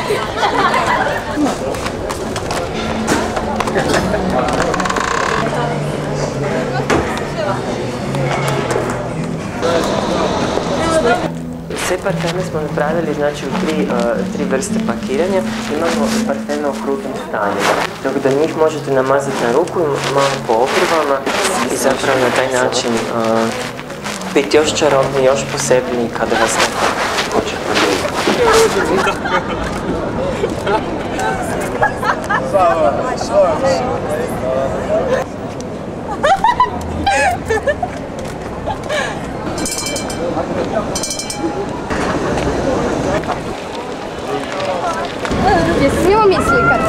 Sve parfeme smo napravili znači, u tri vrste pakiranja. Imamo parfeme u krutnim stanjima, dok da njih možete namazati na ruku i malo po obrvama i zapravo na taj način biti još čarobniji, još posebniji kada vas neko hoće poljubiti. Jesi imao mi slikat?